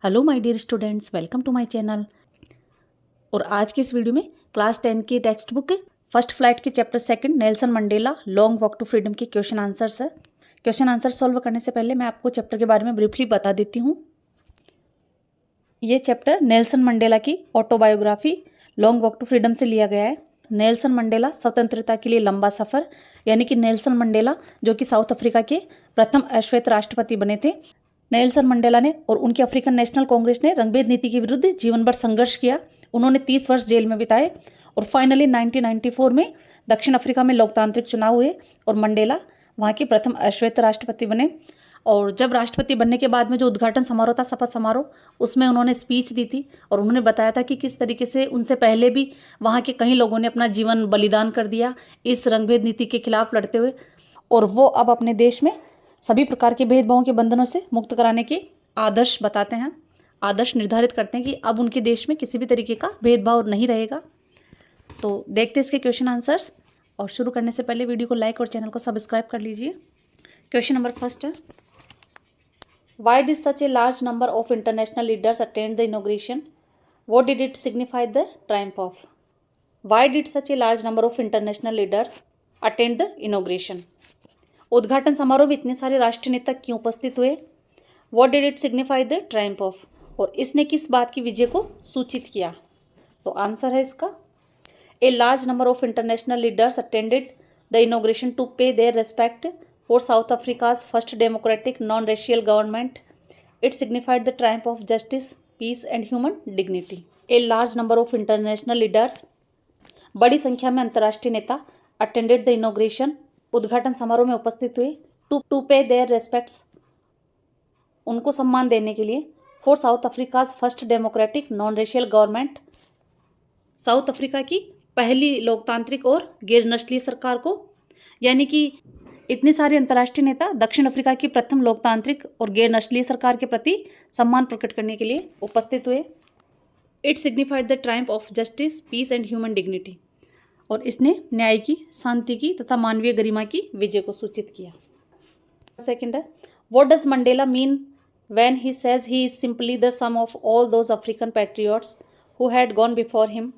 Hello my dear students, welcome to my channel. और आज की इस वीडियो में क्लास 10 की टेक्स्ट बुक फर्स्ट फ्लाइट के chapter second Nelson Mandela long walk to freedom के क्वेश्चन आंसर्स है। क्वेश्चन आंसर सॉल्व करने से पहले मैं आपको चैप्टर के बारे में ब्रीफली बता देती हूँ। ये चैप्टर नेल्सन मंडेला की autobiography long walk to freedom से लिया गया है। नेल्सन मंडेला स्वतंत्रता के लिए लंबा सफ़र, यानी कि नेल्सन मंडेला जो कि साउथ अफ्रीका के प्रथम अश्वेत राष्ट्रपति बने थे। नेल्सन मंडेला ने और उनकी अफ्रीकन नेशनल कांग्रेस ने रंगभेद नीति के विरुद्ध जीवन भर संघर्ष किया। उन्होंने 30 वर्ष जेल में बिताए और फाइनली 1994 में दक्षिण अफ्रीका में लोकतांत्रिक चुनाव हुए और मंडेला वहाँ के प्रथम अश्वेत राष्ट्रपति बने। और जब राष्ट्रपति बनने के बाद में जो उद्घाटन समारोह था, शपथ समारोह, उसमें उन्होंने स्पीच दी थी और उन्होंने बताया था कि किस तरीके से उनसे पहले भी वहाँ के कई लोगों ने अपना जीवन बलिदान कर दिया इस रंगभेद नीति के खिलाफ लड़ते हुए, और वो अब अपने देश में सभी प्रकार के भेदभावों के बंधनों से मुक्त कराने के आदर्श बताते हैं, आदर्श निर्धारित करते हैं कि अब उनके देश में किसी भी तरीके का भेदभाव नहीं रहेगा। तो देखते हैं इसके क्वेश्चन आंसर्स, और शुरू करने से पहले वीडियो को लाइक और चैनल को सब्सक्राइब कर लीजिए। क्वेश्चन नंबर फर्स्ट है, why did such A large number of international leaders attend the inauguration? What did it signify the triumph of? Why did such A large number of international leaders attend the inauguration? उद्घाटन समारोह में इतने सारे राष्ट्रीय नेता क्यों उपस्थित हुए? What did it signify the triumph of? और इसने किस बात की विजय को सूचित किया? तो आंसर है इसका, a large number of international leaders attended the inauguration to pay their respect for South Africa's first democratic non racial government. It signified the triumph of justice, peace and human dignity. A large number of international leaders, बड़ी संख्या में अंतर्राष्ट्रीय नेता, attended the inauguration, उद्घाटन समारोह में उपस्थित हुए, टू पे देयर रेस्पेक्ट्स, उनको सम्मान देने के लिए, for South Africa's first democratic non racial government, south Africa की पहली लोकतांत्रिक और गैर नस्लीय सरकार को, यानी कि इतने सारे अंतर्राष्ट्रीय नेता दक्षिण अफ्रीका की प्रथम लोकतांत्रिक और गैर नस्लीय सरकार के प्रति सम्मान प्रकट करने के लिए उपस्थित हुए. It signified the triumph of justice, peace and human dignity, और इसने न्याय की, शांति की तथा मानवीय गरिमा की विजय को सूचित किया. सेकंड है, what does Mandela mean when he says he is simply the sum of all those African patriots who had gone before him?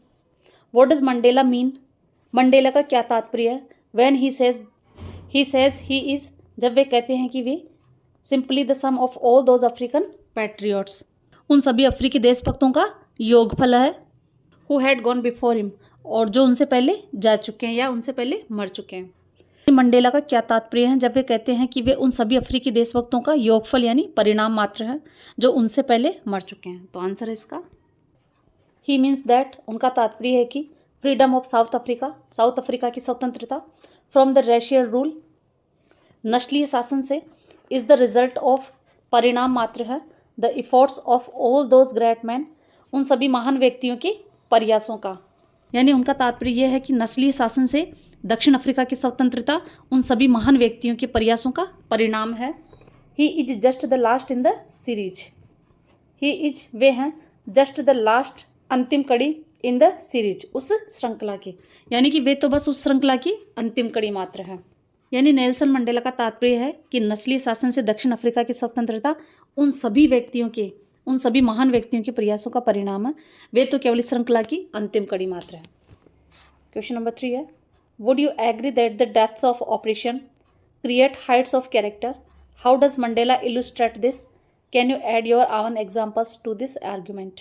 What does Mandela mean, Mandela का क्या तात्पर्य है? When he says he is, जब वे कहते हैं कि वे simply the sum of all those African patriots, उन सभी अफ्रीकी देशभक्तों का योगफल है, who had gone before him, और जो उनसे पहले जा चुके हैं या उनसे पहले मर चुके हैं. मंडेला का क्या तात्पर्य है जब वे कहते हैं कि वे उन सभी अफ्रीकी देशभक्तों का योगफल यानी परिणाम मात्र है जो उनसे पहले मर चुके हैं? तो आंसर है इसका, ही मीन्स दैट, उनका तात्पर्य है कि freedom of south Africa, south Africa की स्वतंत्रता, फ्रॉम द रेशियल रूल, नस्लीय शासन से, इज द रिजल्ट ऑफ, परिणाम मात्र है, the efforts of all those great man, उन सभी महान व्यक्तियों के प्रयासों का. यानी उनका तात्पर्य यह है कि नस्लीय शासन से दक्षिण अफ्रीका की स्वतंत्रता उन सभी महान व्यक्तियों के प्रयासों का परिणाम है. He is just the last in the series, he is, वे हैं, जस्ट द लास्ट, अंतिम कड़ी, इन द सीरीज, उस श्रृंखला की, यानी कि वे तो बस उस श्रृंखला की अंतिम कड़ी मात्र है. यानी नेल्सन मंडेला का तात्पर्य है कि नस्लीय शासन से दक्षिण अफ्रीका की स्वतंत्रता उन सभी व्यक्तियों के, उन सभी महान व्यक्तियों के प्रयासों का परिणाम है, वे तो केवल इस श्रृंखला की अंतिम कड़ी मात्र है. क्वेश्चन नंबर 3 है, would you agree that the depths of oppression create heights of character? How does Mandela illustrate this? Can you add your own examples to this argument?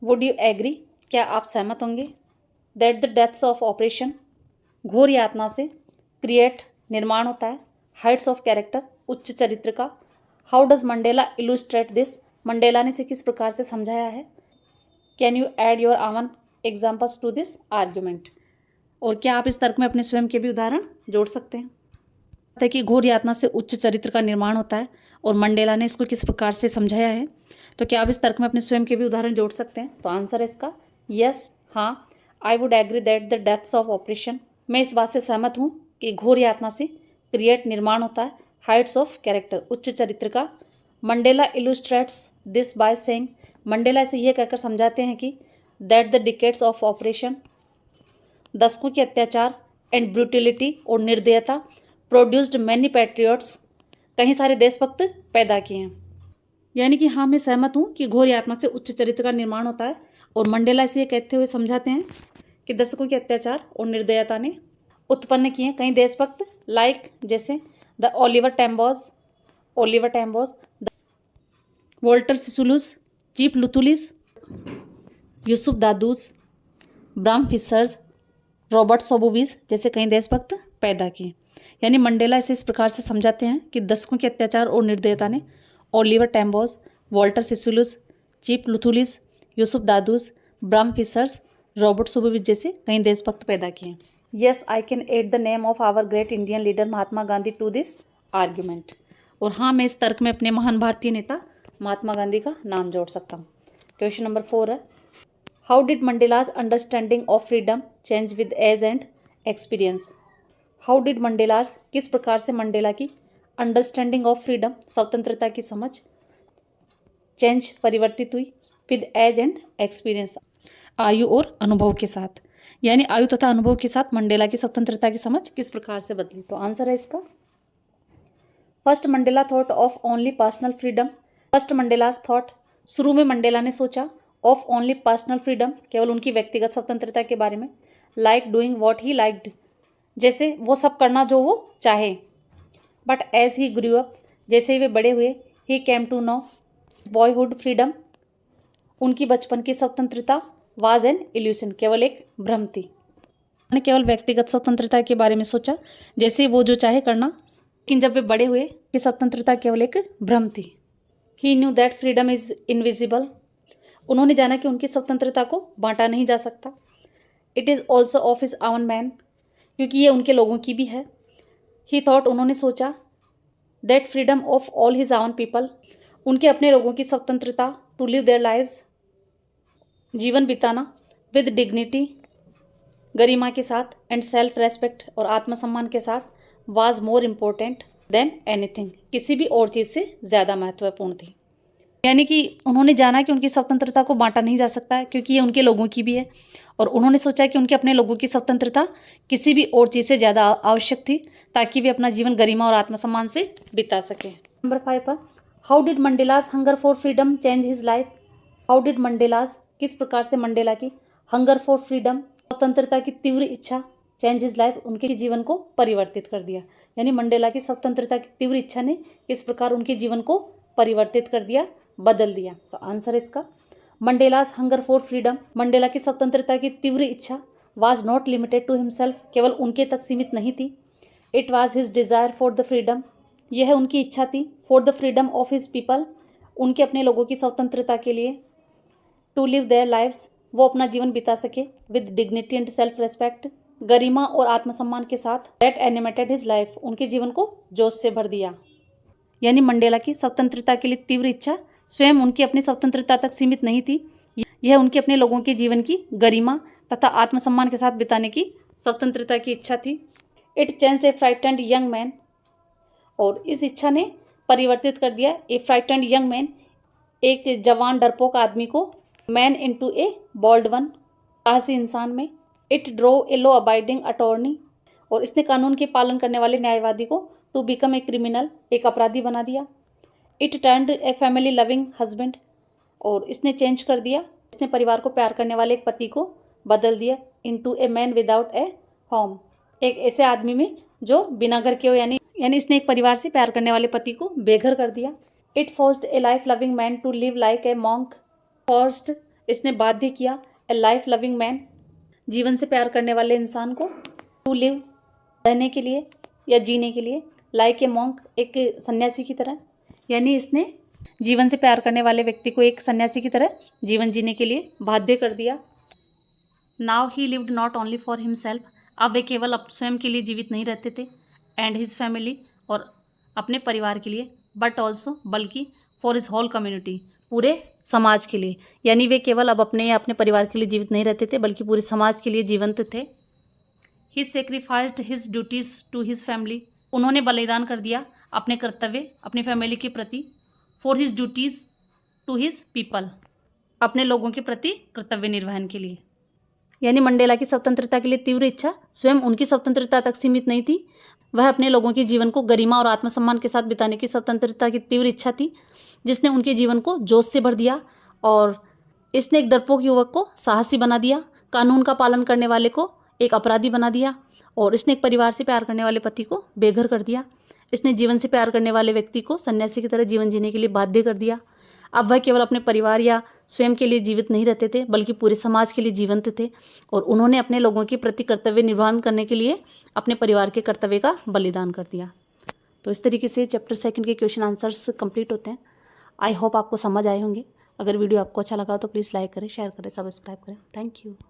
Would you agree, क्या आप सहमत होंगे, that the depths of oppression, घोर यातना से, create, निर्माण होता है, हाइट्स ऑफ कैरेक्टर, उच्च चरित्र का, how does Mandela illustrate this, Mandela ने इसे किस प्रकार से समझाया है, can you add your own examples to this argument, और क्या आप इस तर्क में अपने स्वयं के भी उदाहरण जोड़ सकते हैं कि घोर यातना से उच्च चरित्र का निर्माण होता है और मंडेला ने इसको किस प्रकार से समझाया है, तो क्या आप इस तर्क में अपने स्वयं के भी उदाहरण जोड़ सकते हैं? तो आंसर है इसका, यस, हाँ, I would agree that the depths of operation, मैं इस बात से सहमत हूँ कि घोर यातना से क्रिएट, निर्माण होता है, हाइट्स ऑफ कैरेक्टर, उच्च चरित्र का. Mandela illustrates this by saying, Mandela इसे यह कहकर समझाते हैं कि that the decades of oppression, दशकों के अत्याचार, एंड ब्रूटिलिटी, और निर्दयता, प्रोड्यूस्ड मैनी पैट्रियट्स, कई सारे देशभक्त पैदा किए हैं. यानी कि हाँ मैं सहमत हूँ कि घोर यातना से उच्च चरित्र का निर्माण होता है। और मंडेला इसे कहते हुए समझाते हैं कि दशकों के अत्याचार और निर्दयता ने उत्पन्न किए कई देशभक्त, लाइक जैसे the Oliver Tambos, Walter Sisulus, Chief Luthulis, Yusuf Dadoos, Bram Fischers, Robert Sobukwes जैसे कई देशभक्त पैदा किए। यानी मंडेला इसे इस प्रकार से समझाते हैं कि दशकों के अत्याचार और निर्दयता ने Oliver Tambos, Walter Sisulus, Chief Luthulis, Yusuf Dadoos, Bram Fischers, Robert Sobukwes जैसे कई देशभक्त पैदा किए। Yes, I can add the name of our great Indian leader Mahatma Gandhi to this argument. और हाँ मैं इस तर्क में अपने महान भारतीय नेता महात्मा गांधी का नाम जोड़ सकता हूँ। क्वेश्चन नंबर 4 है, how did Mandela's understanding of freedom change with age and experience. How did Mandela's, किस प्रकार से मंडेला की अंडरस्टैंडिंग ऑफ फ्रीडम, स्वतंत्रता की समझ, चेंज परिवर्तित हुई, विद एज एंड एक्सपीरियंस, आयु और अनुभव के साथ। यानी आयु तथा अनुभव के साथ मंडेला की स्वतंत्रता की समझ किस प्रकार से बदली। तो आंसर है इसका, first Mandela thought of only personal freedom. First Mandela's thought, शुरू में मंडेला ने सोचा, ऑफ ओनली पर्सनल फ्रीडम, केवल उनकी व्यक्तिगत स्वतंत्रता के बारे में, like doing what he liked, जैसे वो सब करना जो वो चाहे। But as he grew up, जैसे ही वे बड़े हुए, he came to know boyhood freedom, उनकी बचपन की स्वतंत्रता वाज एन इल्यूशन, केवल एक भ्रम थी। उन्होंने केवल व्यक्तिगत स्वतंत्रता के बारे में सोचा, जैसे वो जो चाहे करना, लेकिन जब वे बड़े हुए कि स्वतंत्रता केवल एक भ्रम थी। He knew that freedom is invisible, उन्होंने जाना कि उनकी स्वतंत्रता को बांटा नहीं जा सकता। It is also of his आवन मैन, क्योंकि ये उनके लोगों की भी है। ही थॉट, उन्होंने सोचा, that freedom of all his आवन पीपल, उनके अपने लोगों की स्वतंत्रता, टू लिव देयर लाइव्स, जीवन बिताना, विद डिग्निटी, गरिमा के साथ, एंड सेल्फ रेस्पेक्ट, और आत्मसम्मान के साथ, was more important than anything, किसी भी और चीज़ से ज़्यादा महत्वपूर्ण थी। यानी कि उन्होंने जाना कि उनकी स्वतंत्रता को बांटा नहीं जा सकता है, क्योंकि ये उनके लोगों की भी है, और उन्होंने सोचा कि उनके अपने लोगों की स्वतंत्रता किसी भी और चीज़ से ज़्यादा आवश्यक थी, ताकि वे अपना जीवन गरिमा और आत्मसम्मान से बिता सकें। नंबर 5 पर, how did Mandela's hunger for freedom change his life. How did Mandela's, किस प्रकार से मंडेला की हंगर फॉर फ्रीडम, स्वतंत्रता की तीव्र इच्छा, चेंज हिज लाइफ, उनके जीवन को परिवर्तित कर दिया। यानी मंडेला की स्वतंत्रता की तीव्र इच्छा ने किस प्रकार उनके जीवन को परिवर्तित कर दिया, बदल दिया। तो आंसर इसका, Mandela's hunger for freedom, Mandela की स्वतंत्रता की तीव्र इच्छा, was not limited to himself, केवल उनके तक सीमित नहीं थी। It was his desire for the freedom, यह उनकी इच्छा थी, for the freedom of his people, उनके अपने लोगों की स्वतंत्रता के लिए, टू लिव देयर लाइव्स, वो अपना जीवन बिता सके, with dignity and self respect, गरिमा और आत्मसम्मान के साथ, दैट एनिमेटेड हिज लाइफ, उनके जीवन को जोश से भर दिया। यानी मंडेला की स्वतंत्रता के लिए तीव्र इच्छा स्वयं उनकी अपनी स्वतंत्रता तक सीमित नहीं थी, यह उनके अपने लोगों के जीवन की गरिमा तथा आत्मसम्मान के साथ बिताने की स्वतंत्रता की इच्छा थी। It changed A frightened young man, और इस इच्छा ने परिवर्तित कर दिया ए फ्राइटेंड यंग मैन, एक जवान डरपोक आदमी को, man into a bold one, साहसी इंसान में। It drove a law abiding attorney, और इसने कानून के पालन करने वाले न्यायवादी को, टू बिकम ए क्रिमिनल, एक अपराधी बना दिया। It turned a family loving husband, और इसने चेंज कर दिया, इसने परिवार को प्यार करने वाले एक पति को बदल दिया, into a man without A home, एक ऐसे आदमी में जो बिना घर के हो, यानी इसने एक परिवार से प्यार करने वाले पति को बेघर कर दिया। It forced a life loving man to live like a monk, forced, इसने बाध्य किया, ए लाइफ लविंग मैन, जीवन से प्यार करने वाले इंसान को, टू लिव, रहने के लिए या जीने के लिए, लाइक ए मॉन्क, एक सन्यासी की तरह, यानी इसने जीवन से प्यार करने वाले व्यक्ति को एक सन्यासी की तरह जीवन जीने के लिए बाध्य कर दिया। Now he lived not only for himself, अब वे केवल स्वयं के लिए जीवित नहीं रहते थे, एंड हिज फैमिली, और अपने परिवार के लिए, बट ऑल्सो, बल्कि, फॉर हिज होल कम्युनिटी, पूरे समाज के लिए। यानी वे केवल अब अपने या अपने परिवार के लिए जीवित नहीं रहते थे, बल्कि पूरे समाज के लिए जीवंत थे। He sacrificed his duties to his family, उन्होंने बलिदान कर दिया अपने कर्तव्य अपनी फैमिली के प्रति, for his duties to his people, अपने लोगों के प्रति कर्तव्य निर्वहन के लिए। यानी मंडेला की स्वतंत्रता के लिए तीव्र इच्छा स्वयं उनकी स्वतंत्रता तक सीमित नहीं थी, वह अपने लोगों के जीवन को गरिमा और आत्मसम्मान के साथ बिताने की स्वतंत्रता की तीव्र इच्छा थी, जिसने उनके जीवन को जोश से भर दिया। और इसने एक डरपोक युवक को साहसी बना दिया, कानून का पालन करने वाले को एक अपराधी बना दिया, और इसने एक परिवार से प्यार करने वाले पति को बेघर कर दिया। इसने जीवन से प्यार करने वाले व्यक्ति को सन्यासी की तरह जीवन जीने के लिए बाध्य कर दिया। अब वह केवल अपने परिवार या स्वयं के लिए जीवित नहीं रहते थे, बल्कि पूरे समाज के लिए जीवंत थे, और उन्होंने अपने लोगों के प्रति कर्तव्य निर्वहन करने के लिए अपने परिवार के कर्तव्य का बलिदान कर दिया। तो इस तरीके से चैप्टर 2 के क्वेश्चन आंसर्स कंप्लीट होते हैं। आई होप आपको समझ आए होंगे। अगर वीडियो आपको अच्छा लगा तो प्लीज़ लाइक करें, शेयर करें, सब्सक्राइब करें। Thank you.